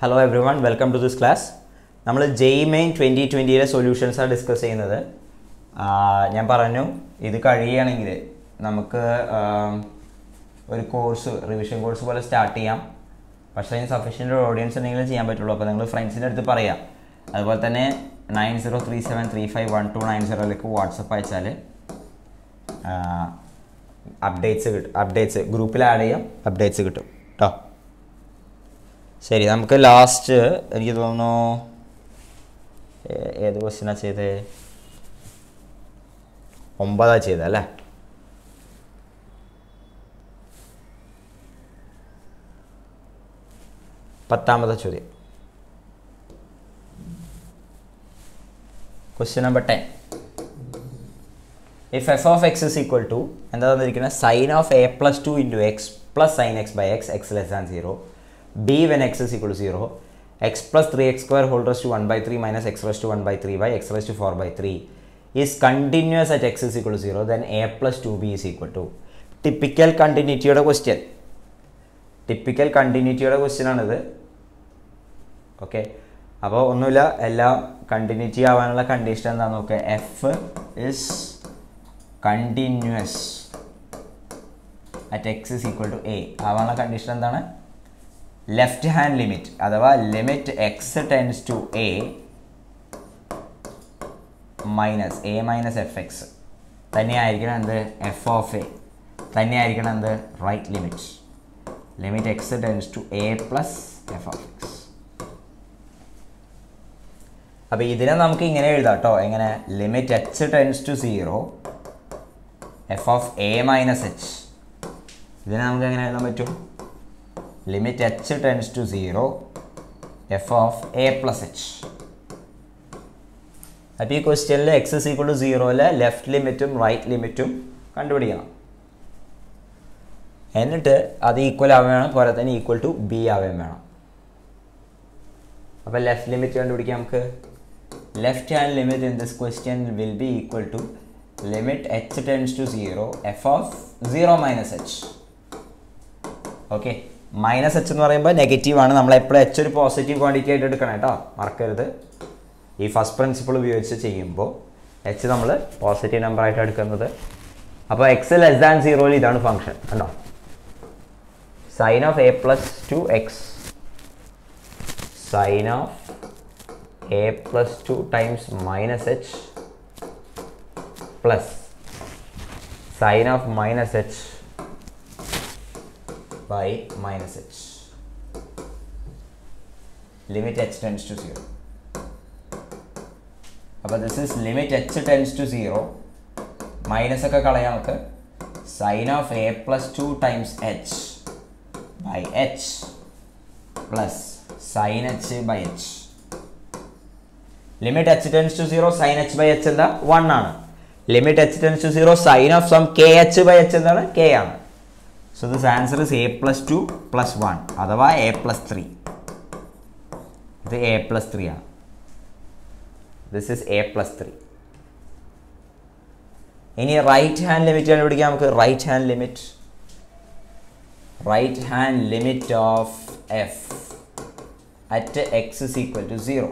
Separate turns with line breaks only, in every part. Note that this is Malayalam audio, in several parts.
Hello everyone, welcome to this class. നമ്മൾ JEE Main 2020 സൊല്യൂഷൻസ് ആണ് ഡിസ്കസ് ചെയ്യുന്നത്. ഞാൻ പറഞ്ഞു ഇത് കഴിയുകയാണെങ്കിൽ നമുക്ക് ഒരു കോഴ്സ് റിവിഷൻ കോഴ്സ് പോലെ സ്റ്റാർട്ട് ചെയ്യാം. പക്ഷേ അതിന് സഫീഷ്യൻ്റ് ഓഡിയൻസ് ഉണ്ടെങ്കിലും ചെയ്യാൻ പറ്റുള്ളൂ. അപ്പോൾ നിങ്ങൾ ഫ്രണ്ട്സിൻ്റെ അടുത്ത് പറയാം. അതുപോലെ തന്നെ 9037351290 വാട്സപ്പ് അയച്ചാൽ അപ്ഡേറ്റ്സ് ഗ്രൂപ്പിൽ ആഡ് ചെയ്യാം, അപ്ഡേറ്റ്സ് കിട്ടും കേട്ടോ. ശരി, നമുക്ക് ലാസ്റ്റ് എനിക്ക് തോന്നുന്നു ഏത് ക്വസ്റ്റ്യനാണ് ചെയ്തത്? 9 ചെയ്തല്ലേ? പത്താമത്തെ ചോദ്യം, question number 10. If f of x is equal to എന്താ തന്നിരിക്കുന്നത്? sin of a plus 2 into x plus sin x by x, x less than 0, b when x is equal to 0, x plus 3x square whole raised to 1 by 3 minus x raised to 1 by 3 by x raised to 4 by 3 is continuous at x is equal to 0, then a plus 2b is equal to. Typical continuity question. Typical continuity question ആണിത്. ഓക്കെ, അപ്പോൾ ഒന്നുമില്ല, എല്ലാം കണ്ടിന്യൂറ്റി ആവാനുള്ള കണ്ടീഷൻ എന്താണെന്ന് നോക്കുക. F is continuous at X is equal to A ആവാനുള്ള കണ്ടീഷൻ എന്താണ്? ലെഫ്റ്റ് ഹാൻഡ് ലിമിറ്റ് അഥവാ limit X tends to A minus A minus F X തന്നെയായിരിക്കണം എന്ത്? എഫ് ഓഫ് എ തന്നെയായിരിക്കണം എന്ത്? Right limit. Limit X tends to A plus F of X. അപ്പോൾ ഇതിനെ നമുക്ക് ഇങ്ങനെ എഴുതാം കേട്ടോ. എങ്ങനെ? Limit H tends to 0 F of A minus H. ഇതിനെ നമുക്ക് എങ്ങനെ എഴുതാൻ പറ്റും? Limit H tends to 0 F of A plus H. അപ്പോൾ ഈ ക്വസ്റ്റ്യനിൽ എക്സ് ഇസ് ഈക്വൽ ടു 0-ലെ ലെഫ്റ്റ് ലിമിറ്റും റൈറ്റ് ലിമിറ്റും കണ്ടുപിടിക്കണം. എന്നിട്ട് അത് ഈക്വൽ ആവുകയും വേണം, പോലെ തന്നെ ഈക്വൽ ടു ബി ആവുകയും വേണം. അപ്പോൾ ലെഫ്റ്റ് ലിമിറ്റ് കണ്ടുപിടിക്കാം നമുക്ക്. Left hand limit in this question will be equal to limit H tends to 0 F of 0 minus h. Okay, minus h എന്ന് പറയുമ്പോൾ നെഗറ്റീവ് ആണ്. നമ്മൾ എപ്പോഴും എച്ച് ഒരു പോസിറ്റീവ് ക്വാണ്ടിറ്റി ആയിട്ട് എടുക്കണം കേട്ടോ, മറക്കരുത്. ഈ ഫസ്റ്റ് പ്രിൻസിപ്പിൾ ഉപയോഗിച്ച് ചെയ്യുമ്പോൾ എച്ച് നമ്മൾ പോസിറ്റീവ് നമ്പർ ആയിട്ട് എടുക്കുന്നത്. അപ്പോൾ എക്സ് ലെസ് ദാൻ 0-ൽ ഇതാണ് ഫംഗ്ഷൻ കണ്ടോ. Sine of A plus 2x, sine of a plus 2 times minus h plus sin of minus h by minus h. Limit h tends to 0. അപ്പോൾ this is limit h tends to 0. Minus ഒക്കെ കളയാം നമുക്ക്. sin of a plus 2 times h by h plus sin h by h. Limit H tends to 0 sine h by h എന്താ? 1 ആണ്. Limit H tends to 0 sine of some k h by h എന്താണ്? കെ ആണ്. So this answer is a plus 2 plus 1 അഥവാ എ പ്ലസ് 3. ഇത് എ പ്ലസ് 3 ആണ്. This is a plus 3. ഇനി റൈറ്റ് ഹാൻഡ് ലിമിറ്റ് കണ്ടുപിടിക്കാം നമുക്ക്. Right hand limit of f at X is equal to 0.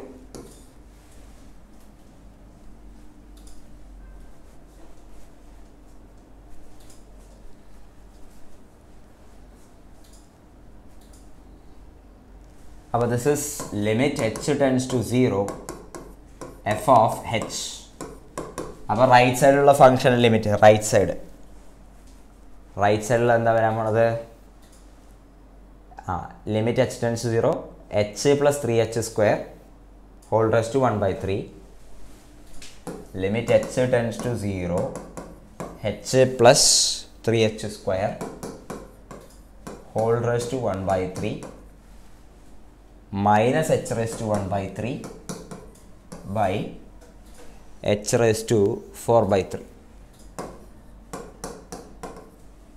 അപ്പോൾ this is limit H tends to 0 F of h. അപ്പോൾ റൈറ്റ് സൈഡിലുള്ള ഫംഗ്ഷൻ ലിമിറ്റ് റൈറ്റ് സൈഡിൽ എന്താ വരാൻ പോണത്? Limit H tends to 0 h plus 3h square whole raise to 1 by 3. Limit H tends to 0 h plus 3h square whole raise to 1 by 3 minus h raised to 1 by 3 by h raised to 4 by 3.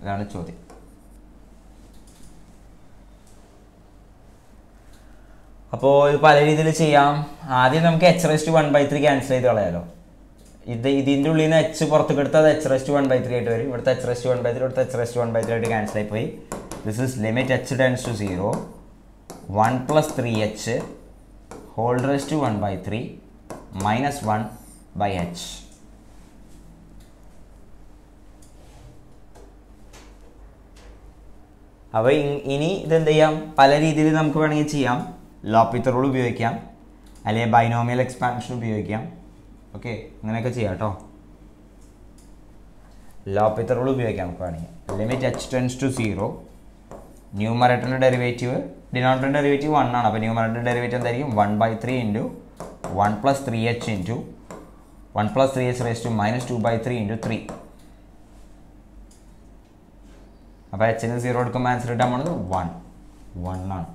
ഇതാണ് ചോദ്യം. അപ്പോൾ ഇത് പല രീതിയിൽ ചെയ്യാം. ആദ്യം നമുക്ക് h raised to 1 by 3 cancel ചെയ്ത് കളയാലോ. ഇതിൻ്റെ ഉള്ളിൽ നിന്ന് h പുറത്തേക്ക് എടുത്താൽ h raised to 1 by 3 ആയിട്ട് വരും. ഇവിടുത്തെ h raised to 1 by 3 ഇവിടുത്തെ h raised to 1 by 3 ആയിട്ട് ക്യാൻസൽ ആയി പോയി. This is limit h tends to 0 1 plus 3h whole raised to 1 by 3 minus 1 by h. അപ്പോൾ ഇനി ഇതെന്ത് ചെയ്യാം, പല രീതിയിൽ നമുക്ക് വേണമെങ്കിൽ ചെയ്യാം. ലോപ്പിത്തൽ റൂൾ ഉപയോഗിക്കാം, അല്ലെങ്കിൽ ബൈനോമിയൽ എക്സ്പാൻഷൻ ഉപയോഗിക്കാം. ഓക്കെ, അങ്ങനെയൊക്കെ ചെയ്യാം കേട്ടോ. ലോപ്പിത്തൽ റൂൾ ഉപയോഗിക്കാം നമുക്ക് വേണമെങ്കിൽ. ലിമിറ്റ് h ടെൻസ് ടു 0, ന്യൂമറേറ്ററിൻ്റെ ഡെറിവേറ്റീവ് ഡിനോമിനേറ്ററിൻ്റെ ഡെറിവേറ്റീവ് 1 ആണ്. അപ്പോൾ ന്യൂമറേറ്ററിൻ്റെ ഡെറിവേറ്റീവ് എന്തായിരിക്കും 1/3 into 1 plus 3h into 1 plus 3h raised to minus 2/3 into 3. അപ്പോൾ എച്ചിന് 0 എടുക്കുമ്പോൾ ആൻസർ കിട്ടാൻ പോണത് 1 ആണ്.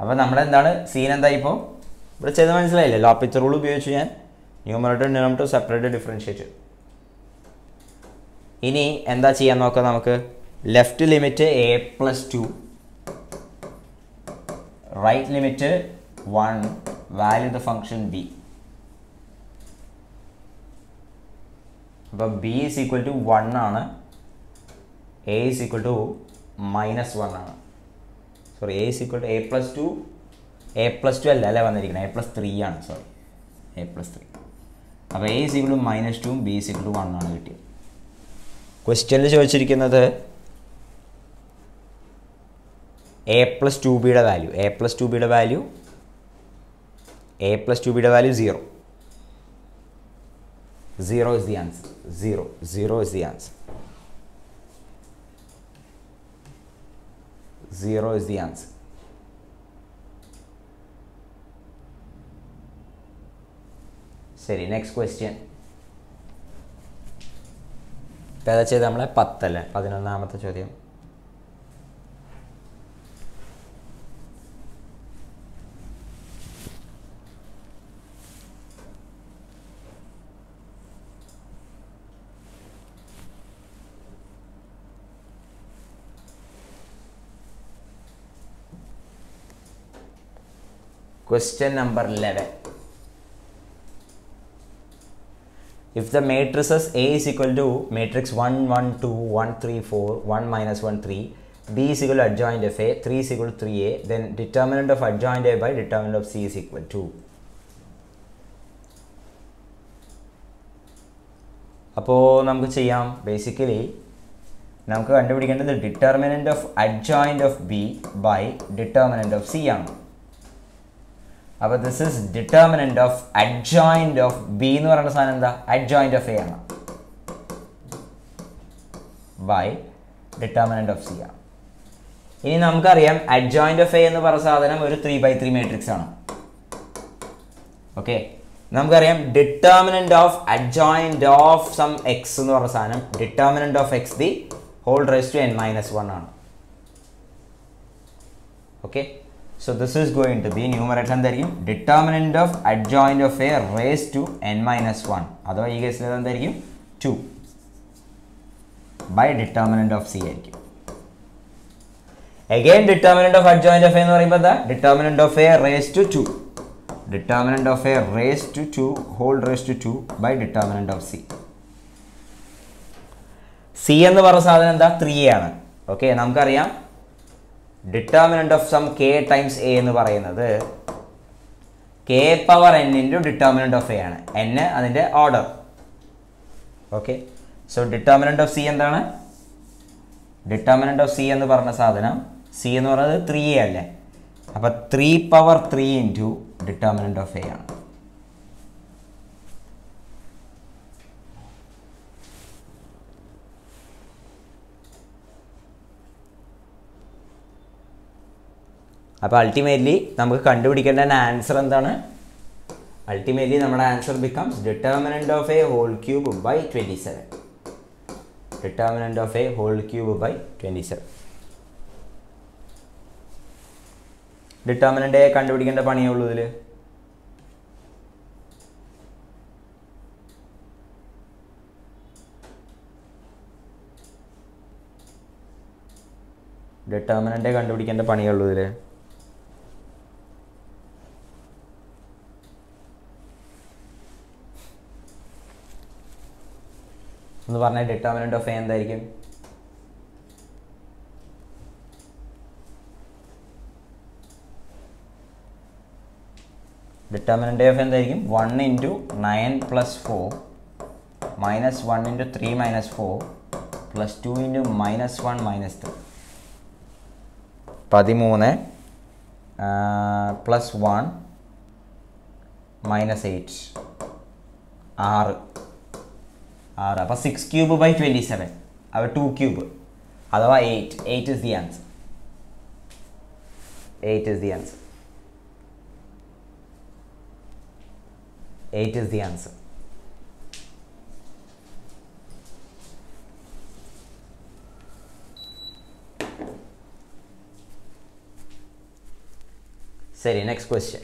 അപ്പോൾ നമ്മുടെ എന്താണ് സീൻ എന്താ ഇപ്പോൾ ഇവിടെ ചെയ്ത് മനസ്സിലായില്ലേ? ലോപ്പിത്തൽ റൂൾ ഉപയോഗിച്ച് ഞാൻ ന്യൂമറേറ്റർ ഡിനോമിനേറ്റർ സെപ്പറേറ്റ് ഡിഫറൻഷിയേറ്റ്. ഇനി എന്താ ചെയ്യാൻ നോക്കാം നമുക്ക്. Left limit a+2, right limit 1, value the function b. അപ്പോൾ b is equal to 1 ആണ്, a is equal to -1 ആണ്. Sorry, a is equal to a+2 അല്ല വന്നിരിക്കുന്നത്, a+3 ആണ്. Sorry, a+3. അപ്പോൾ a is equal to -2, b is equal to 1 ആണ് കിട്ടിയത്. ക്വസ്റ്റ്യനിൽ ചോദിച്ചിരിക്കുന്നത് a+2bയുടെ value, a+2bയുടെ value 0. 0 is the answer. 0 is the answer. 0 is the answer. ശരി, നെക്സ്റ്റ് ക്വസ്റ്റ്യൻ. ഇപ്പം ഏതാ ചെയ്ത് നമ്മളെ 10 അല്ലേ, 11ാമത്തെ ചോദ്യം. Question number 11. If the matrices A is equal to matrix 1 1 2 1 3 4 1 minus 1 3, B is equal to adjoint of A, 3 is equal to 3A, then determinant of adjoint A by determinant of C is equal to. അപ്പോൾ നമുക്ക് ചെയ്യാം. ബേസിക്കലി നമുക്ക് കണ്ടുപിടിക്കേണ്ടത് determinant of adjoint of b by determinant of c ആണ്. അപ്പോൾ this is determinant of adjoint of b എന്ന് പറയുന്ന സാധനം എന്താ, അഡ്ജോയിന്റ് ഓഫ് എ ആണ്, ബൈ ഡിറ്റർമിനന്റ് ഓഫ് സി ആണ്. ഇനി നമുക്കറിയാം അഡ്ജോയിന്റ് ഓഫ് എ എന്ന് പറയുന്ന സാധനം ഒരു 3/3 മാട്രിക്സ് ആണ്. ഓക്കെ, നമുക്കറിയാം determinant of adjoint of some x എന്ന് പറയുന്ന സാധനം determinant of x the whole raise to n-1 ആണ്. Okay, so this is going to be numerator എന്തായിരിക്കും determinant of adjoint of a raised to n-1, അഥവാ ഈ കേസിൽ എന്തായിരിക്കും 2 by determinant of c ആയിരിക്കും. again determinant of adjoint of a എന്ന് പറയുമ്പോൾ എന്താ, determinant of a raised to 2, determinant of a raised to 2 whole raised to 2 by determinant of c. c എന്ന് പറയുന്ന സാധനം എന്താ 3a ആണ്. ഓക്കെ, നമുക്കറിയാം determinant of some k times a എന്ന് പറയുന്നത് k power n into determinant of a ആണ്. n അതിൻ്റെ order. Okay, so determinant of c എന്താണ്, ഡിറ്റർമിനന്റ് ഓഫ് c എന്ന് പറഞ്ഞ സാധനം c എന്ന് പറയുന്നത് 3a അല്ലേ, അപ്പോൾ 3 power 3 into determinant of a ആണ്. അപ്പോൾ അൾട്ടിമേറ്റ്ലി നമുക്ക് കണ്ടുപിടിക്കേണ്ട ആൻസർ എന്താണ്, അൾട്ടിമേറ്റ്ലി നമ്മുടെ answer becomes determinant of A whole cube by 27. Determinant of A whole cube by 27. Determinant A കണ്ടുപിടിക്കേണ്ട പണിയേ ഉള്ളൂ ഇതിൽ. ഡിറ്റർമിനന്റ് എ കണ്ടുപിടിക്കേണ്ട പണിയേ ഉള്ളൂ ഇതിൽ. എന്ന് പറഞ്ഞാൽ ഡിറ്റർമിനന്റ് ഓഫ് എ എന്തായിരിക്കും, ഡിറ്റർമിനൻ്റ് ഓഫ് എന്തായിരിക്കും 1 into 9 plus 4 minus 1 into 3 minus 4 plus 2 into minus 1 minus 3 13 plus 1 minus 8 6 അപ്പോൾ 6 ക്യൂബ് ബൈ 27 അപ്പോൾ 2 ക്യൂബ് അഥവാ 8 is the answer. 8 is the answer. 8 is the answer. Sorry, next question.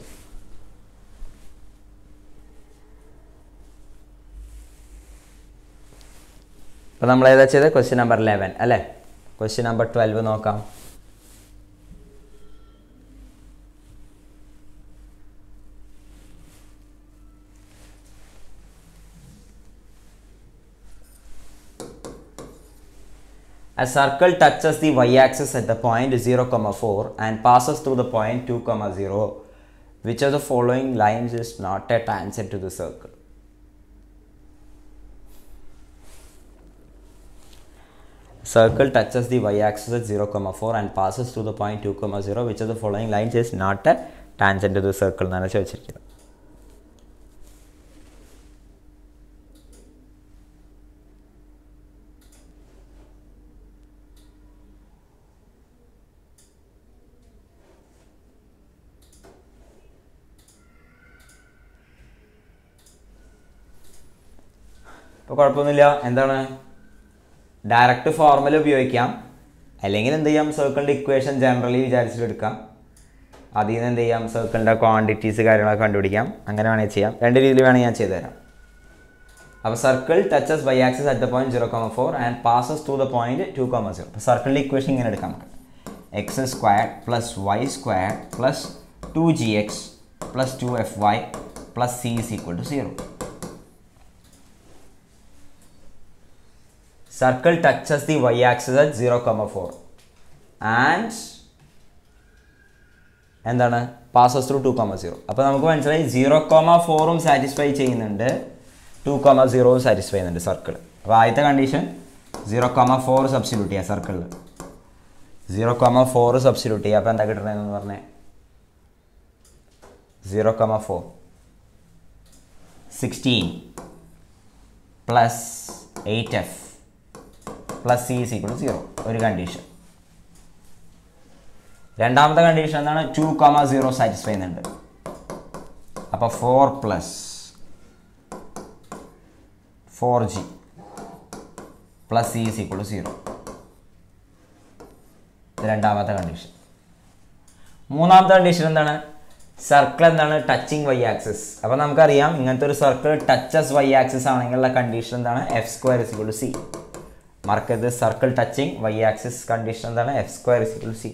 അപ്പോൾ നമ്മൾ ഏതാ ചെയ്തത് ക്വസ്റ്റ്യൻ നമ്പർ 11 അല്ലേ. ക്വസ്റ്റ്യൻ നമ്പർ 12 നോക്കാം. A circle touches the y-axis at the point 0,4 and passes through the point 2,0. Which of the following lines is not a tangent to the circle? Circle touches the y-axis at 0,4 and passes through the point 2,0. Which of the following lines is not a tangent to the circle? എന്നാണ് ചോദിച്ചിരിക്കുന്നത്. ഇപ്പോൾ കുഴപ്പമൊന്നുമില്ല. എന്താണ് ഡയറക്റ്റ് ഫോർമുല ഉപയോഗിക്കാം, അല്ലെങ്കിൽ എന്ത് ചെയ്യാം സർക്കിളിൻ്റെ ഇക്വേഷൻ ജനറലി വിചാരിച്ചിട്ടെടുക്കാം. അതിൽ നിന്ന് എന്ത് ചെയ്യാം സർക്കിളിൻ്റെ ക്വാണ്ടിറ്റീസ് കാര്യങ്ങളൊക്കെ കണ്ടുപിടിക്കാം. അങ്ങനെ വേണമെങ്കിൽ ചെയ്യാം. രണ്ട് രീതിയിൽ വേണമെങ്കിൽ ഞാൻ ചെയ്തുതരാം. അപ്പോൾ circle touches Y axis at the point 0,4 and passes to the point 2,0. അപ്പോൾ സർക്കിളിൻ്റെ ഇക്വേഷൻ ഇങ്ങനെ എടുക്കാം നമുക്ക്. X square plus y square plus 2gx plus 2fy plus c is equal to 0. Circle touches the y-axis at 0,4 and എന്താണ് passes through 2,0. അപ്പോൾ നമുക്ക് മനസ്സിലായി 0,4ഉം സാറ്റിസ്ഫൈ ചെയ്യുന്നുണ്ട്, 2,0ഉം സാറ്റിസ്ഫൈ ചെയ്യുന്നുണ്ട് സർക്കിൾ. അപ്പോൾ ആദ്യത്തെ കണ്ടീഷൻ 0,4 സബ്സ്റ്റിറ്റ്യൂട്ട് ചെയ്യുക സർക്കിളിൽ. 0,4 സബ്സ്റ്റിറ്റ്യൂട്ട് ചെയ്യുക. അപ്പോൾ എന്താ കിട്ടണമെന്ന് പറഞ്ഞേ 0,4 16 plus 8f plus c is equal to 0 ഒരു കണ്ടീഷൻ. രണ്ടാമത്തെ കണ്ടീഷൻ എന്താണ് 2,0 സാറ്റിസ്ഫൈ ചെയ്യുന്നുണ്ട്. അപ്പോൾ 4 plus 4g plus c is equal to 0 രണ്ടാമത്തെ കണ്ടീഷൻ. മൂന്നാമത്തെ കണ്ടീഷൻ എന്താണ് സർക്കിൾ എന്താണ് ടച്ചിങ് വൈ ആക്സിസ്. അപ്പോൾ നമുക്കറിയാം ഇങ്ങനത്തെ ഒരു സർക്കിൾ ടച്ചസ് വൈ ആക്സിസ് ആണെങ്കിലുള്ള കണ്ടീഷൻ എന്താണ് f² is equal to c. മറക്കരുത് circle touching Y axis condition എന്താണ് f² is equal to c.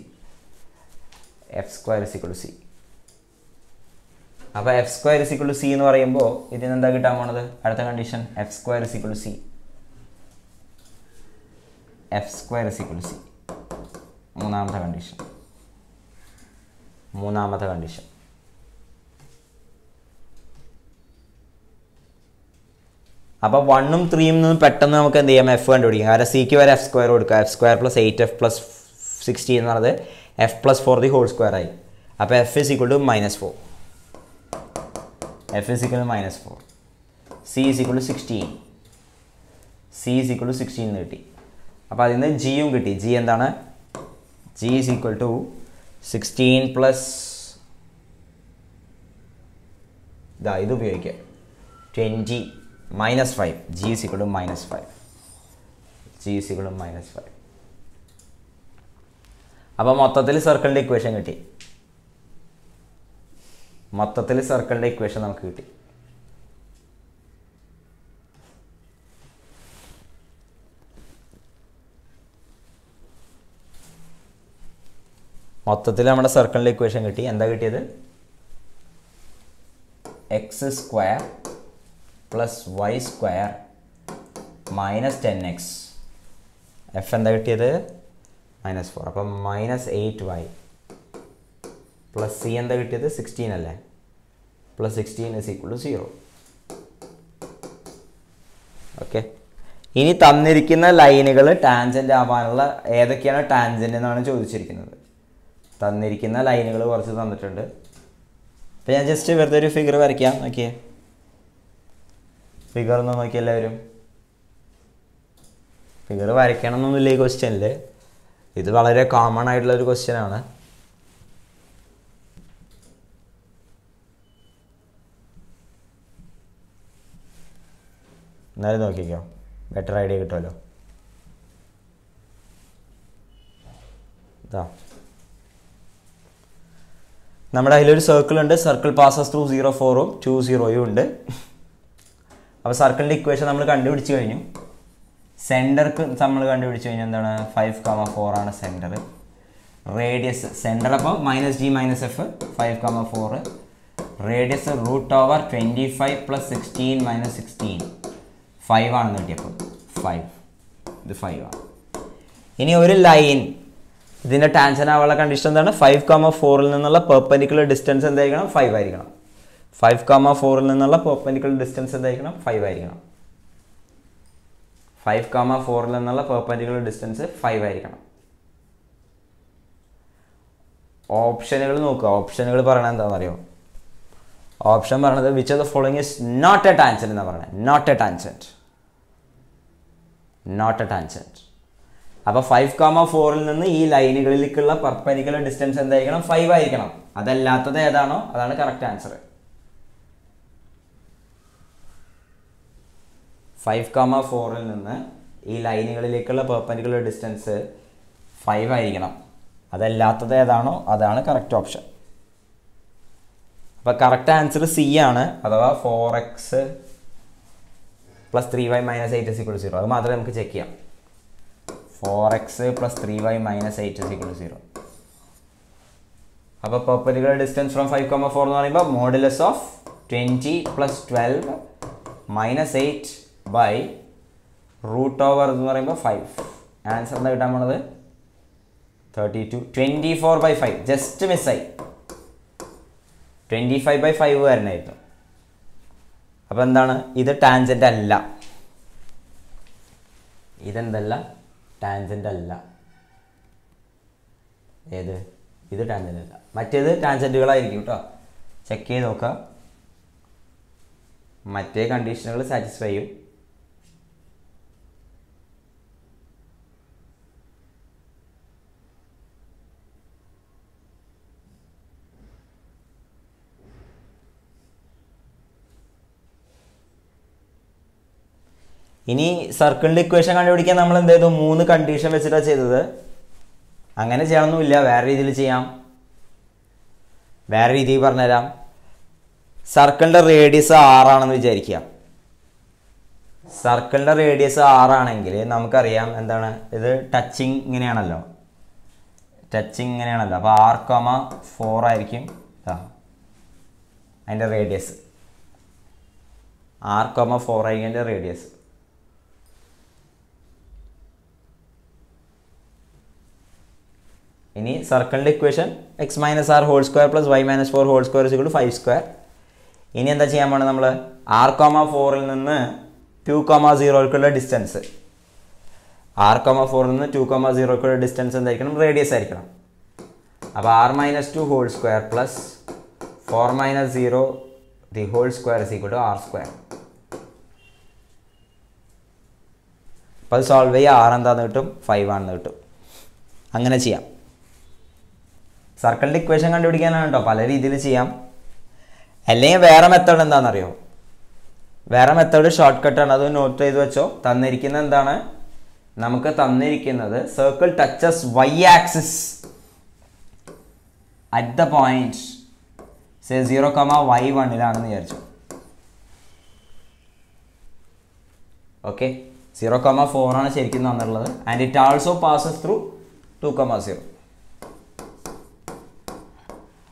f² is equal to c. അപ്പോൾ f² is equal to c എന്ന് പറയുമ്പോൾ ഇതിന് എന്താ കിട്ടാൻ പോണത് അടുത്ത condition f² is equal to c. f² is equal to c മൂന്നാമത്തെ കണ്ടീഷൻ. അപ്പോൾ 1ഉം 3യും നിന്ന് പെട്ടെന്ന് നമുക്ക് എന്ത് ചെയ്യാം എഫ് കണ്ടുപിടിക്കാം. കാരണം സിക്ക് വരെ f² കൊടുക്കുക. f² പ്ലസ് 8f പ്ലസ് 16 എന്ന് പറയുന്നത് f plus 4 the whole square ആയി. അപ്പോൾ f is equal to -4. f is equal to -4. c is equal to 16. c is equal to 16 എന്ന് കിട്ടി. അപ്പോൾ അതിൽ നിന്ന് ജിയും കിട്ടി. ജി എന്താണ് g is equal to 16 plus ഇത് ഉപയോഗിക്കുക 20 minus 5. g is equal to -5. g is equal to -5. അപ്പോൾ മൊത്തത്തിൽ സർക്കിളിൻ്റെ ഇക്വേഷൻ കിട്ടി. നമുക്ക് കിട്ടി. മൊത്തത്തിൽ നമ്മുടെ സർക്കിളിൻ്റെ ഇക്വേഷൻ കിട്ടി. എന്താ കിട്ടിയത് x² plus y² minus 10x. F എന്താ കിട്ടിയത് -4. അപ്പം -8y പ്ലസ് c എന്താ കിട്ടിയത് 16 അല്ലേ plus 16 is equal to 0. Okay, ഇനി തന്നിരിക്കുന്ന ലൈനുകൾ ടാൻജൻ്റ് ആവാനുള്ള ഏതൊക്കെയാണ് ടാൻജൻ്റ് എന്നാണ് ചോദിച്ചിരിക്കുന്നത്. തന്നിരിക്കുന്ന ലൈനുകൾ കുറച്ച് തന്നിട്ടുണ്ട്. അപ്പോൾ ഞാൻ ജസ്റ്റ് വെറുതെ ഒരു ഫിഗർ വരയ്ക്കാം. നോക്കിയേ, ഫിഗർ ഒന്ന് നോക്കി എല്ലാവരും. ഫിഗർ വരയ്ക്കണം എന്നൊന്നുമില്ല ഈ ക്വസ്റ്റ്യനിൽ. ഇത് വളരെ കോമൺ ആയിട്ടുള്ളൊരു ക്വസ്റ്റ്യനാണ്. എന്നാലും നോക്കിക്കോ, ബെറ്റർ ഐഡിയ കിട്ടുമല്ലോ. ഇതാ നമ്മുടെ അതിലൊരു സർക്കിൾ ഉണ്ട്. സർക്കിൾ പാസസ് ത്രൂ 0, 4ഉം 2, 0യും ഉണ്ട്. അപ്പോൾ സർക്കിളിൻ്റെ ഇക്വേഷൻ നമ്മൾ കണ്ടുപിടിച്ച് കഴിഞ്ഞു. സെൻറ്റർക്ക് നമ്മൾ കണ്ടുപിടിച്ച് കഴിഞ്ഞാൽ എന്താണ്, 5,4 ആണ് സെൻറ്റർ. റേഡിയസ് സെൻറ്റർ അപ്പോൾ -g - f 5,4. റേഡിയസ് √25 + 16 - 16 5 ആണെന്ന് കിട്ടിയപ്പോൾ 5. ഇത് 5 ആണ്. ഇനി ഒരു ലൈൻ ഇതിൻ്റെ ടാൻജൻ്റ് ആവാനുള്ള കണ്ടീഷൻ എന്താണ്, 5,4ൽ നിന്നുള്ള പെർപെൻഡിക്കുലർ ഡിസ്റ്റൻസ് എന്തായിരിക്കണം, 5 ആയിരിക്കണം. 5,4ൽ നിന്നുള്ള പെർപെൻഡിക്കുലർ ഡിസ്റ്റൻസ് എന്തായിരിക്കണം, 5 ആയിരിക്കണം. 5,4ൽ നിന്നുള്ള പെർപെൻഡിക്കുലർ ഡിസ്റ്റൻസ് 5 ആയിരിക്കണം. ഓപ്ഷനുകൾ നോക്കുക. ഓപ്ഷനുകൾ പറയണത് എന്താണെന്നറിയോ? ഓപ്ഷൻ പറയണത് which of the following is not a tangent എന്നാണ് പറയുന്നത്. Not a tangent. അപ്പോൾ 5,4ൽ നിന്ന് ഈ ലൈനുകളിലേക്കുള്ള പെർപെൻഡിക്കുലർ ഡിസ്റ്റൻസ് എന്തായിരിക്കണം, 5 ആയിരിക്കണം. അതല്ലാത്തത് ഏതാണോ അതാണ് കറക്റ്റ് ആൻസർ. 5,4ൽ നിന്ന് ഈ ലൈനുകളിലേക്കുള്ള പെർപെൻഡിക്കുലർ ഡിസ്റ്റൻസ് 5 ആയിരിക്കണം. അതല്ലാത്തത് ഏതാണോ അതാണ് കറക്റ്റ് ഓപ്ഷൻ. അപ്പോൾ കറക്റ്റ് ആൻസർ സി ആണ്, അഥവാ 4x + 3y - 8 = 0. അത് മാത്രമേ നമുക്ക് ചെക്ക് ചെയ്യാം. 4x + 3y - 8 = 0. അപ്പോൾ പെർപെൻഡിക്കുലർ ഡിസ്റ്റൻസ് ഫ്രം 5,4 എന്ന് പറയുമ്പോൾ മോഡുലസ് ഓഫ് 20 + 12 - 8 by √over എന്ന് പറയുമ്പോൾ 5. ആൻസർ എന്താ കിട്ടാൻ പോണത്, 32. 24/5 ജസ്റ്റ് മിസ്സായി. 25/5 വരണമായിരുന്നു. അപ്പോൾ എന്താണ്, ഇത് ടാൻജൻ്റ് അല്ല. ഇതെന്തല്ല, ടാൻജൻ്റ് അല്ല. ഏത്, ഇത് ടാൻജൻ്റ് അല്ല. മറ്റേത് ടാൻജൻറ്റുകളായിരിക്കും കേട്ടോ. ചെക്ക് ചെയ്ത് നോക്കുക. മറ്റേ കണ്ടീഷനുകൾ സാറ്റിസ്ഫൈ ചെയ്യും. ഇനി സർക്കിളിൻ്റെ ഇക്വേഷൻ കണ്ടുപിടിക്കാൻ നമ്മൾ എന്ത് ചെയ്തു, 3 കണ്ടീഷൻ വെച്ചിട്ടാണ് ചെയ്തത്. അങ്ങനെ ചെയ്യണമെന്നില്ല, വേറെ രീതിയിൽ ചെയ്യാം. വേറെ രീതിയിൽ പറഞ്ഞുതരാം. സർക്കിളിൻ്റെ റേഡിയസ് 6 ആണെന്ന് വിചാരിക്കുക. സർക്കിളിൻ്റെ റേഡിയസ് 6 ആണെങ്കിൽ നമുക്കറിയാം എന്താണ്, ഇത് ടച്ചിങ് ഇങ്ങനെയാണല്ലോ. അപ്പോൾ 6,4 ആയിരിക്കും അതിൻ്റെ റേഡിയസ്. 6,4 ആയിരിക്കും അതിൻ്റെ റേഡിയസ്. ഇനി സർക്കിളിൻ്റെ ഇക്വേഷൻ x - r² + y - 4² = 5². ഇനി എന്താ ചെയ്യാൻ പോകണം നമ്മൾ, 6,4ൽ നിന്ന് 2,0ക്കുള്ള ഡിസ്റ്റൻസ്. 6,4ൽ നിന്ന് 2,0ക്കുള്ള ഡിസ്റ്റൻസ് എന്തായിരിക്കണം, റേഡിയസ് ആയിരിക്കണം. അപ്പോൾ r - 2² + 4 - 0 = r². അപ്പോൾ അത് സോൾവ് ചെയ്യുക. 6 എന്താണെന്ന് കിട്ടും, 5 ആണെന്ന് കിട്ടും. അങ്ങനെ ചെയ്യാം. സർക്കിളിൻ്റെ ഇക്വേഷൻ കണ്ടുപിടിക്കാനാണ് കേട്ടോ, പല രീതിയിൽ ചെയ്യാം. അല്ലെങ്കിൽ വേറെ മെത്തേഡ് എന്താണെന്നറിയോ, വേറെ മെത്തേഡ് ഷോർട്ട് കട്ടാണ്. അത് നോട്ട് ചെയ്ത് വെച്ചോ. തന്നിരിക്കുന്നത് എന്താണ്, നമുക്ക് തന്നിരിക്കുന്നത് circle touches y axis at the point 0,y1 വിചാരിച്ചു. ഓക്കെ, 0,4 ആണ് ശരിക്കും തന്നിട്ടുള്ളത്. And it also passes through 2,0.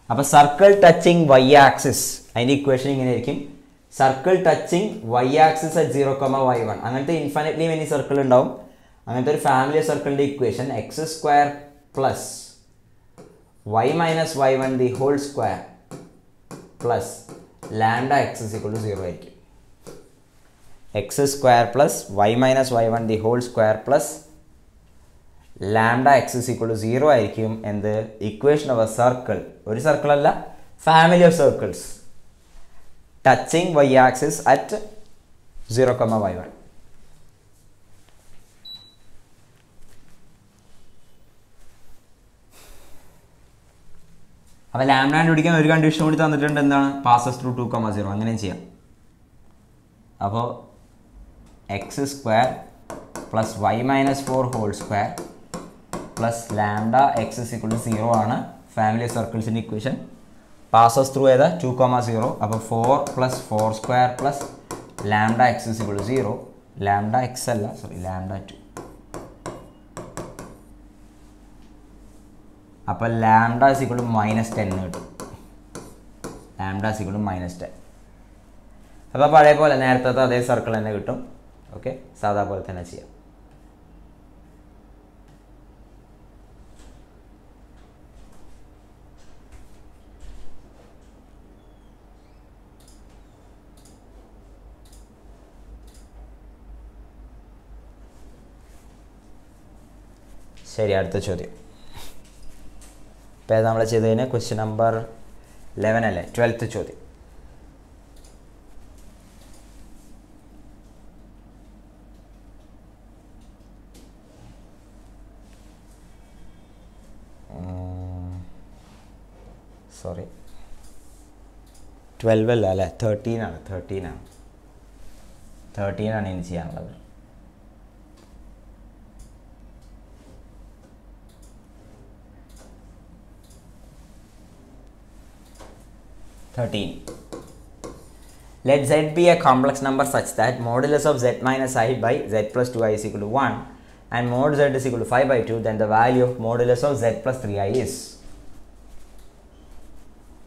അപ്പോൾ സർക്കിൾ ടച്ചിങ് y ആക്സിസ്, അതിൻ്റെ ഇക്വേഷൻ ഇങ്ങനെ ആയിരിക്കും. Circle touching y axis at 0,y1. അങ്ങനത്തെ ഇൻഫിനിറ്റ്ലി മെനി സർക്കിൾ ഉണ്ടാവും. അങ്ങനത്തെ ഒരു ഫാമിലി സർക്കിളിൻ്റെ equation x² + y - y1 2 + lambda X is equal to 0 ആയിരിക്കും. X square plus Y minus Y one the whole square plus lambda X is equal to 0 ആയിരിക്കും. എന്ത്? ഇക്വേഷൻ ഓഫ് എ സർക്കിൾ, ഒരു സർക്കിൾ അല്ല, family of circles touching Y axis at 0,y1. അപ്പോൾ ലാംഡ കണ്ടുപിടിക്കാൻ ഒരു കണ്ടീഷൻ കൂടി തന്നിട്ടുണ്ട്. എന്താണ്? Passes through 2,0. അങ്ങനെയും ചെയ്യാം. അപ്പോൾ X square plus Y minus 4 whole square plus lambda X is equal to 0 ആണ് ഫാമിലി സർക്കിൾസിൻ്റെ ഇക്വേഷൻ. പാസസ് ത്രൂ ഏതാ? 2,0. അപ്പോൾ 4 plus 4 square plus lambda X is equal to 0. Lambda x അല്ല, സോറി, ലാംഡ 2. അപ്പോൾ ലാംഡ ഇസ് ഈക്വൽ ടു -10 കിട്ടും. Lambda is equal to -10. അപ്പോൾ പഴയ പോലെ നേരത്തെ അതേ സർക്കിൾ തന്നെ കിട്ടും. ഓക്കെ, സാധാ പോലെ തന്നെ ചെയ്യാം. ശരി, അടുത്ത ചോദ്യം. ഇപ്പോൾ നമ്മൾ ചെയ്തതിന് ക്വസ്റ്റ്യൻ നമ്പർ 11 അല്ലേ? 12th ചോദ്യം. സോറി, 12 അല്ല അല്ലേ? 13 ആണ്. 13 ആണ് ഇനി ചെയ്യാനുള്ളത്. Let z be a complex number such that modulus of z minus I by z plus 2i is equal to 1 and mod z is equal to 5 by 2, then the value of modulus of z plus 3i is.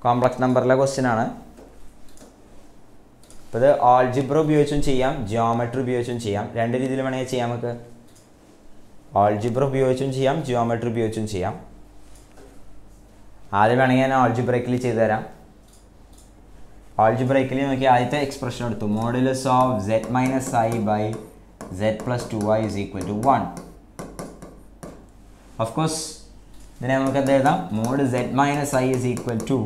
Complex നമ്പറിലെ ക്വസ്റ്റ്യൻ ആണ്. അപ്പോൾ ഇത് ആൾജിബ്ര ഉപയോഗിച്ചും ചെയ്യാം, ജിയോമെട്രി ഉപയോഗിച്ചും ചെയ്യാം. രണ്ട് രീതിയിൽ വേണമെങ്കിൽ ചെയ്യാം. നമുക്ക് ആൾജിബ്ര ഉപയോഗിച്ചും ചെയ്യാം, ജിയോമെട്രി ഉപയോഗിച്ചും ചെയ്യാം. ആദ്യം വേണമെങ്കിൽ ഞാൻ ആൾജിബ്രയ്ക്കിൽ ചെയ്തു തരാം. ആൾജിബ്രയ്ക്കിൽ നോക്കി ആദ്യത്തെ എക്സ്പ്രഷൻ എടുത്തു. Modulus of z minus I by z plus 2i is equal to 1. Of course ഇതിനെ നമുക്ക് എന്ത് എഴുതാം? Mod z minus i is equal to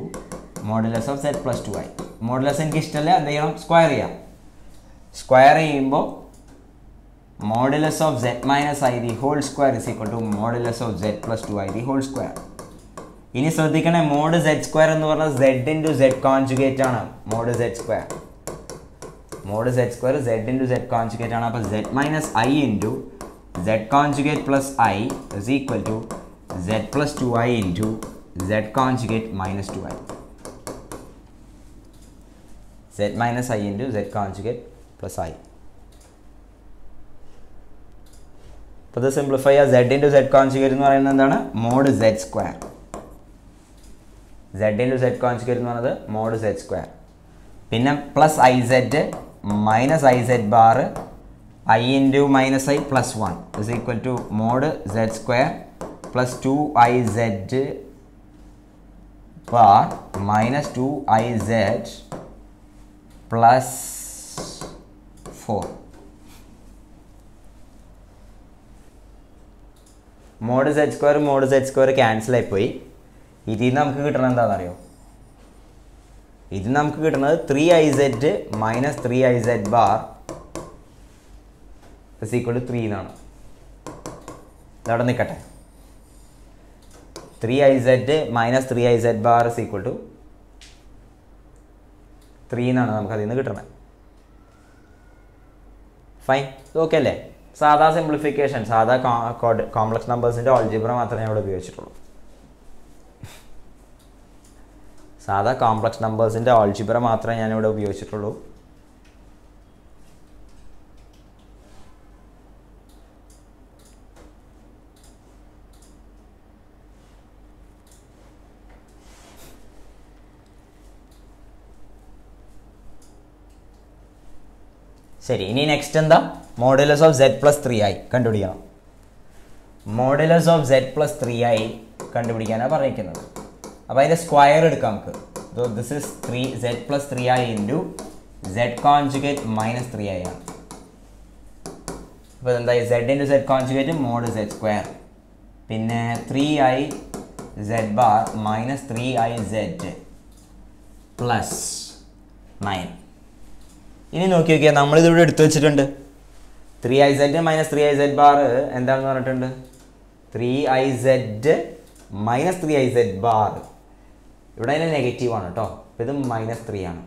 modulus of z plus 2i. Modulus എനിക്ക് ഇഷ്ടമല്ല, എന്ത് ചെയ്യണം? സ്ക്വയർ ചെയ്യാം. സ്ക്വയർ ചെയ്യുമ്പോൾ modulus of z minus i the whole square is equal to modulus of z plus 2i the whole square. ഇനി ശ്രദ്ധിക്കണേ, മോഡ് z സ്ക്വയർ എന്ന് പറഞ്ഞാൽ z ഇൻറ്റു z കോൺജുഗേറ്റ് ആണ്. Mod z square z into z conjugate ആണ്. അപ്പോൾ z minus i into z conjugate plus i is equal to z plus 2i into z conjugate minus 2i. z minus i into z conjugate plus i. അപ്പോൾ ഇത് സിംപ്ലിഫൈ ചെയ്യുക. z ഇൻറ്റു z കോൺജുഗേറ്റ് എന്ന് പറയുന്നത് എന്താണ്? Mod z square. z into z conjugate എന്ന് പറയുന്നത് മോഡ് z സ്ക്വയർ. പിന്നെ plus i z minus i z bar i into minus i plus 1 is equal to mod z square plus 2iz bar minus 2iz plus 4. Mod z square cancel ആയിപ്പോയി. ഇതിൽ നിന്ന് നമുക്ക് കിട്ടണത് എന്താണെന്നറിയോ? ഇത് നമുക്ക് കിട്ടുന്നത് 3iz minus 3iz bar is equal to 3 എന്നാണ്. ഇതവിടെ നിൽക്കട്ടെ. 3iz minus 3iz bar is equal to 3 എന്നാണ് നമുക്ക് അതിൽ നിന്ന് കിട്ടണത്. ഫൈൻ, ഓക്കെ അല്ലേ? സാധാ സിംപ്ലിഫിക്കേഷൻ, സാധാ കോംപ്ലക്സ് നമ്പേഴ്സിൻ്റെ ആൾജിബ്ര മാത്രമേ ഇവിടെ ഉപയോഗിച്ചിട്ടുള്ളൂ. സാധാ കോംപ്ലക്സ് നമ്പേഴ്സിൻ്റെ ആൾജിബ്ര മാത്രമേ ഞാനിവിടെ ഉപയോഗിച്ചിട്ടുള്ളൂ. ശരി, ഇനി നെക്സ്റ്റ് എന്താ? Modulus of z plus 3i കണ്ടുപിടിക്കണം. Modulus of z plus 3i കണ്ടുപിടിക്കാനാണ് പറഞ്ഞിരിക്കുന്നത്. അപ്പോൾ അതിൻ്റെ സ്ക്വയർ എടുക്കാം നമുക്ക്. So this is 3z plus 3i into z conjugate minus 3i ആണ്. അപ്പോൾ എന്തായി z into z conjugate mod z square പിന്നെ 3i z bar minus 3i z plus 9. ഇനി നോക്കി നോക്കിയാൽ നമ്മളിതിവിടെ എടുത്തു വെച്ചിട്ടുണ്ട് 3iz minus 3iz bar എന്താണെന്ന് പറഞ്ഞിട്ടുണ്ട് 3iz minus 3iz bar. ഇവിടെ അതിന് നെഗറ്റീവ് ആണ് കേട്ടോ. ഇത് -3 ആണ്.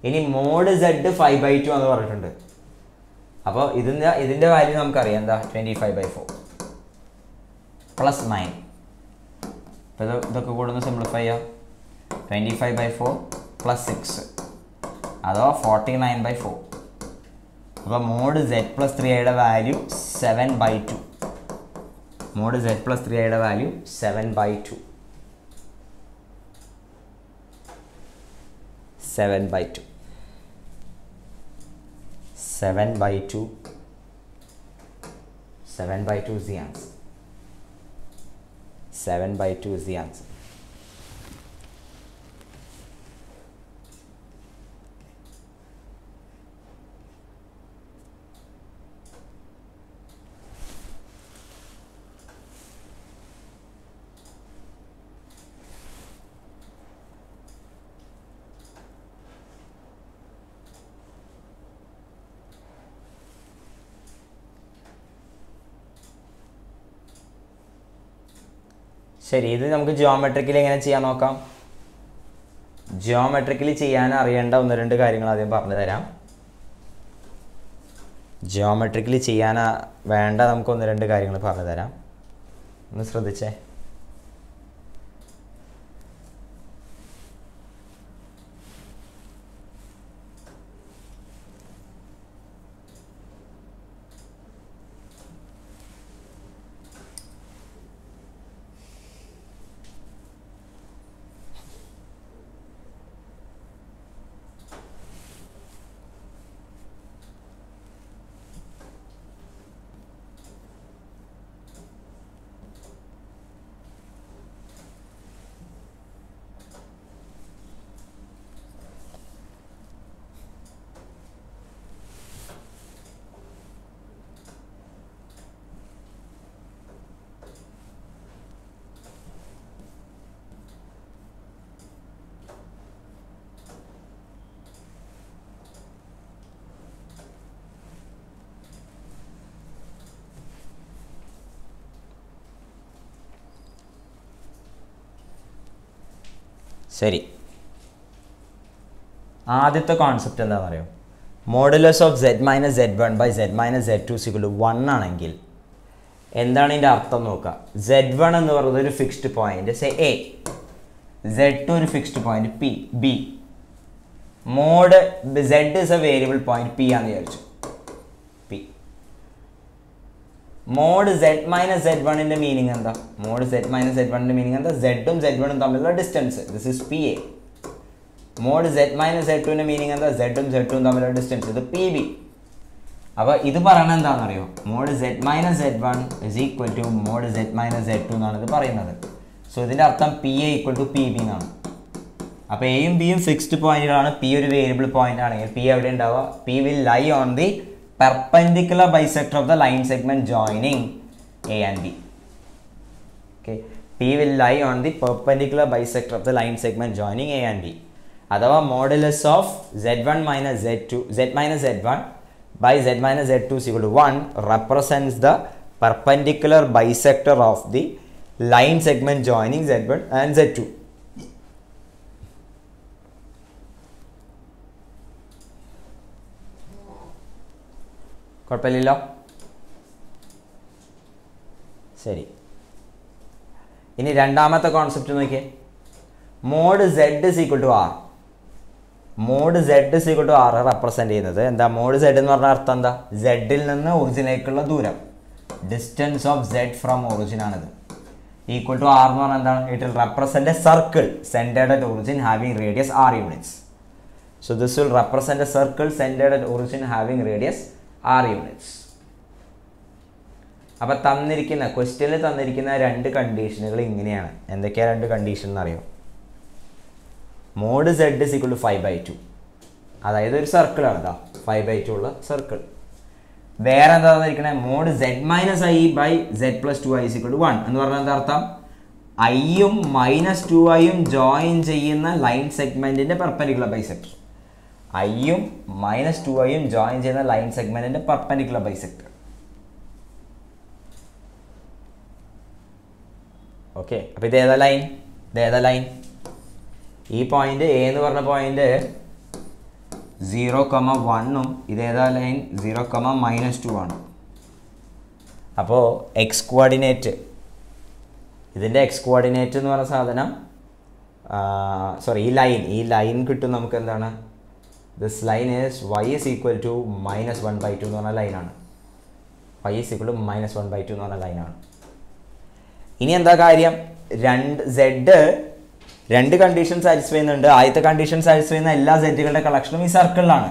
ഇനി മോഡ് z 5/2 എന്ന് പറഞ്ഞിട്ടുണ്ട്. അപ്പോൾ ഇതിൻ്റെ വാല്യൂ നമുക്കറിയാം എന്താ 25/4 പ്ലസ് 9. അപ്പോൾ ഇതൊക്കെ കൂടെ ഒന്ന് സിംപ്ലിഫൈ ചെയ്യാം. 25/4 പ്ലസ് 6 അതോ 49/4. അപ്പോൾ മോഡ് z പ്ലസ് 3യുടെ വാല്യൂ 7/2. മോഡ് z പ്ലസ് 3യുടെ value 7/2. 7/2 7/2 7/2 is the answer. 7/2 is the answer. ശരി, ഇത് നമുക്ക് ജിയോമെട്രിക്കലി എങ്ങനെ ചെയ്യാൻ നോക്കാം. ജിയോമെട്രിക്കലി ചെയ്യാൻ അറിയേണ്ട 1-2 കാര്യങ്ങൾ ആദ്യം പറഞ്ഞു തരാം. ജിയോമെട്രിക്കലി ചെയ്യാൻ വേണ്ട നമുക്ക് 1-2 കാര്യങ്ങൾ പറഞ്ഞു തരാം. ഒന്ന് ശ്രദ്ധിച്ചേ. ശരി, ആദ്യത്തെ കോൺസെപ്റ്റ് എന്താണെന്ന് അറിയോ? Modulus of z minus z1 by z minus z2 = 1 ആണെങ്കിൽ എന്താണ് ഇതിൻ്റെ അർത്ഥം നോക്കുക. z1 എന്ന് പറയുന്നത് ഒരു fixed point say A, z2 ഒരു fixed point P B. Mod z is a variable point P ആണെന്ന് വിചാരിച്ചു. പി മോഡ് z മൈനസ് z1ൻ്റെ മീനിങ് എന്താ? മോഡ് z മൈനസ് z1ൻ്റെ മീനിങ് എന്താ? z-ഉം z1ഉം തമ്മിലുള്ള distance. This is P A. Mod z minus z2ൻ്റെ മീനിങ് എന്താ? z-ഉം z2ഉം തമ്മിലുള്ള ഡിസ്റ്റൻസ്. ഇത് പി ബി. അപ്പോൾ ഇത് പറയുന്നത് എന്താണെന്നറിയോ? Mod z minus z1 is equal to mod z minus z2 എന്നാണ് ഇത് പറയുന്നത്. സോ ഇതിൻ്റെ അർത്ഥം P A equal to P B എന്നാണ്. അപ്പോൾ എയും ബിയും ഫിക്സ്ഡ് പോയിന്റുകളാണ്. പി ഒരു വേരിയബിൾ പോയിന്റ് ആണെങ്കിൽ പി എവിടെ ഉണ്ടാവുക? P will lie on the perpendicular bisector of the line segment joining A and B. Okay, P will lie on the perpendicular bisector of the line segment joining A and B. അഥവാ modulus of z1 minus z2 z minus z1 by z minus z2 = 1 represents the perpendicular bisector of the line segment joining z1 and z2. കുഴപ്പമില്ലല്ലോ. ശരി, ഇനി രണ്ടാമത്തെ കോൺസെപ്റ്റ് നോക്കിയേ. Mod z is equal to R. Mod z is equal to R represent ചെയ്യുന്നത് എന്താ? മോഡ് z എന്ന് പറഞ്ഞ അർത്ഥം എന്താ? z-ൽ നിന്ന് ഒറിജിനിലേക്കുള്ള ദൂരം, distance of z from origin ആണിത്. ഈക്വൽ ടു ആർ എന്ന് പറഞ്ഞാൽ എന്താണ്? It will represent A circle centred at origin having radius r units. So this will represent A circle centred at origin having radius r units. അപ്പോൾ തന്നിരിക്കുന്ന ക്വസ്റ്റ്യനിൽ തന്നിരിക്കുന്ന 2 കണ്ടീഷനുകൾ ഇങ്ങനെയാണ്. എന്തൊക്കെയാണ് 2 കണ്ടീഷൻ എന്നറിയോ? Mod Z is equal to 5/2. അതായത് ഒരു സർക്കിളാണ് ഇതാ 5/2 ഉള്ള സർക്കിൾ. വേറെ എന്താ തന്നിരിക്കണേ? Mod Z minus I by Z plus 2i is equal to 1 എന്ന് പറഞ്ഞാൽ എന്താ അർത്ഥം? ഐയും -2iയും ജോയിൻ ചെയ്യുന്ന ലൈൻ സെഗ്മെന്റിന്റെ പെർപെൻഡിക്കുലർ ബൈസെക്ടർ. ഐയും -2iയും ജോയിൻ ചെയ്യുന്ന ലൈൻ സെഗ്മെന്റിന്റെ പെർപെൻഡിക്കുലർ ബൈസെക്ടർ. ഓക്കെ, അപ്പോൾ ഇതേതാ ലൈൻ? ഈ പോയിന്റ് എ എന്ന് പറഞ്ഞ പോയിന്റ് 0,1ഉം ഇതേതാ ലൈൻ 0,-2 ആണ്. അപ്പോൾ എക്സ് കോർഡിനേറ്റ്, ഇതിൻ്റെ എക്സ് കോർഡിനേറ്റ് എന്ന് പറഞ്ഞ സാധനം ഈ ലൈൻ കിട്ടും നമുക്ക്. എന്താണ് this line is y is equal to -1/2 എന്ന് പറഞ്ഞ ലൈനാണ്. y is equal to -1/2 എന്ന് പറഞ്ഞ ലൈനാണ്. ഇനി എന്താ കാര്യം? രണ്ട് കണ്ടീഷൻ സാറ്റിസ്ഫൈ ചെയ്യുന്നുണ്ട്. ആദ്യത്തെ കണ്ടീഷൻ സാറ്റിസ്ഫൈ ചെയ്യുന്ന എല്ലാ സെറ്റുകളുടെ കളക്ഷനും ഈ സർക്കിളിലാണ്.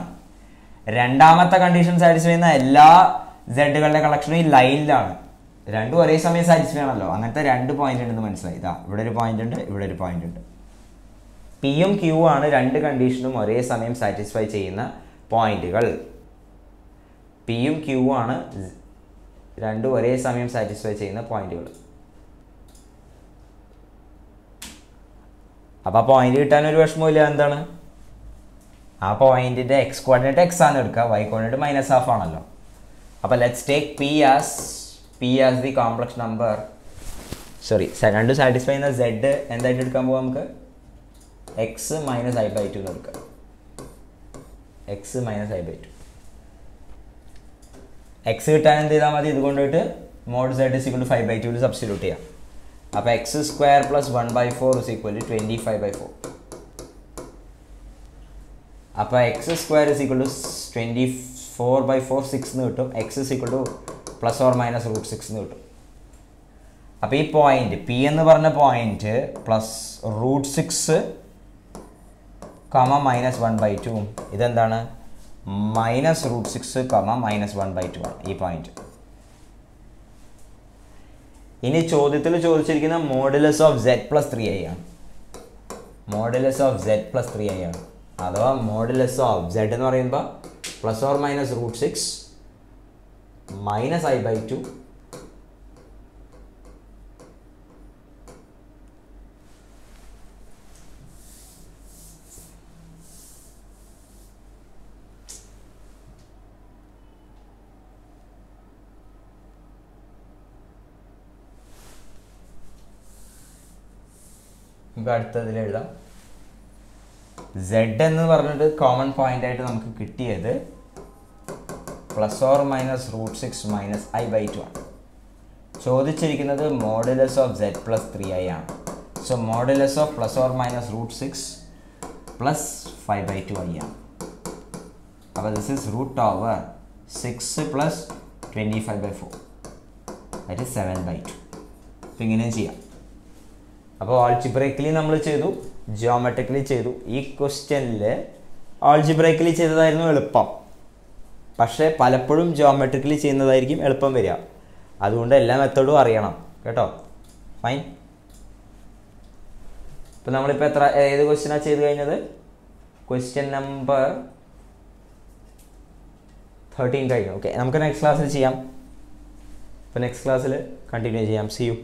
രണ്ടാമത്തെ കണ്ടീഷൻ സാറ്റിസ്ഫൈ ചെയ്യുന്ന എല്ലാ സെറ്റുകളുടെ കളക്ഷനും ഈ ലൈനിലാണ്. രണ്ടും ഒരേ സമയം സാറ്റിസ്ഫൈ ആണല്ലോ. അങ്ങനത്തെ രണ്ട് പോയിന്റ് ഉണ്ടെന്ന് മനസ്സിലായി. ഇതാ ഇവിടെ ഒരു പോയിന്റ് ഉണ്ട്, ഇവിടെ ഒരു പോയിന്റ് ഉണ്ട്. പിയും ക്യൂ ആണ് രണ്ട് കണ്ടീഷനും ഒരേ സമയം സാറ്റിസ്ഫൈ ചെയ്യുന്ന പോയിന്റുകൾ. പിയും ക്യൂ ആണ് രണ്ടും ഒരേ സമയം സാറ്റിസ്ഫൈ ചെയ്യുന്ന പോയിന്റുകൾ. അപ്പോൾ ആ പോയിന്റ് കിട്ടാൻ ഒരു വിഷമമില്ല. എന്താണ് ആ പോയിന്റിന്റെ എക്സ് കോർഡിനേറ്റ് എക്സ് ആണ് എടുക്കുക, വൈ കോർഡിനേറ്റ് -1/2 ആണല്ലോ. അപ്പോൾ let's take P as the complex number. രണ്ടും സാറ്റിസ്ഫൈ ചെയ്യുന്ന സെഡ് എന്തായിട്ട് എടുക്കാൻ പോകാം? നമുക്ക് എക്സ് -i/2 എന്ന് എടുക്കാം. എക്സ് കിട്ടാൻ എന്ത് ചെയ്താൽ മതി? ഇത് കൊണ്ടുപോയിട്ട് mod Z is equal to 5/2 substitute ചെയ്യാം. അപ്പോൾ x² + 1/4 ഇസ് ഈക്വൽ ടു 25/4. അപ്പോൾ x² ഇസ് ഈക്വൽ ടു 24/4 6 എന്ന് കിട്ടും. x ഇസ് ഈക്വൽ ടു ±√6 എന്ന് കിട്ടും. അപ്പോൾ ഈ പോയിന്റ് പി എന്ന് പറഞ്ഞ പോയിന്റ് +√6, -1/2 ഇതെന്താണ്? -√6, -1/2 ആണ് ഈ പോയിന്റ്. ഇനി ചോദ്യത്തിൽ ചോദിച്ചിരിക്കുന്ന മോഡുലസ് ഓഫ് z + 3i ആണ്. അഥവാ മോഡുലസ് ഓഫ് z എന്ന് പറയുമ്പോൾ ±√6 -i/2 നമുക്ക് അടുത്തതിൽ എഴുതാം. z എന്ന് പറഞ്ഞിട്ട് കോമൺ പോയിന്റ് ആയിട്ട് നമുക്ക് കിട്ടിയത് ±√6 -i/2 ആണ്. ചോദിച്ചിരിക്കുന്നത് മോഡുലസ് ഓഫ് z + 3i ആണ്. സോ മോഡുലസ് ഓഫ് ±√6 + 5/2i ആണ്. അപ്പോൾ ദിസ് ഈസ് √6 + 25/4 ദാറ്റ് ഈസ് 7/2. അപ്പോൾ ഇങ്ങനെ ചെയ്യാം. അപ്പോൾ ആൾജിബ്രൈക്കലി നമ്മൾ ചെയ്തു, ജിയോമെട്രിക്കലി ചെയ്തു. ഈ ക്വസ്റ്റ്യനിൽ ആൾജിബ്രൈക്കലി ചെയ്തതായിരുന്നു എളുപ്പം, പക്ഷേ പലപ്പോഴും ജിയോമെട്രിക്കലി ചെയ്യുന്നതായിരിക്കും എളുപ്പം വരിക. അതുകൊണ്ട് എല്ലാ മെത്തേഡും അറിയണം കേട്ടോ. ഫൈൻ. ഇപ്പം നമ്മളിപ്പോൾ ഏത് ക്വസ്റ്റ്യനാണ് ചെയ്ത് കഴിഞ്ഞത്? ക്വസ്റ്റ്യൻ നമ്പർ 13 കഴിഞ്ഞു. ഓക്കെ, നമുക്ക് നെക്സ്റ്റ് ക്ലാസ്സിൽ ചെയ്യാം. അപ്പോൾ നെക്സ്റ്റ് ക്ലാസ്സിൽ കണ്ടിന്യൂ ചെയ്യാം. See U.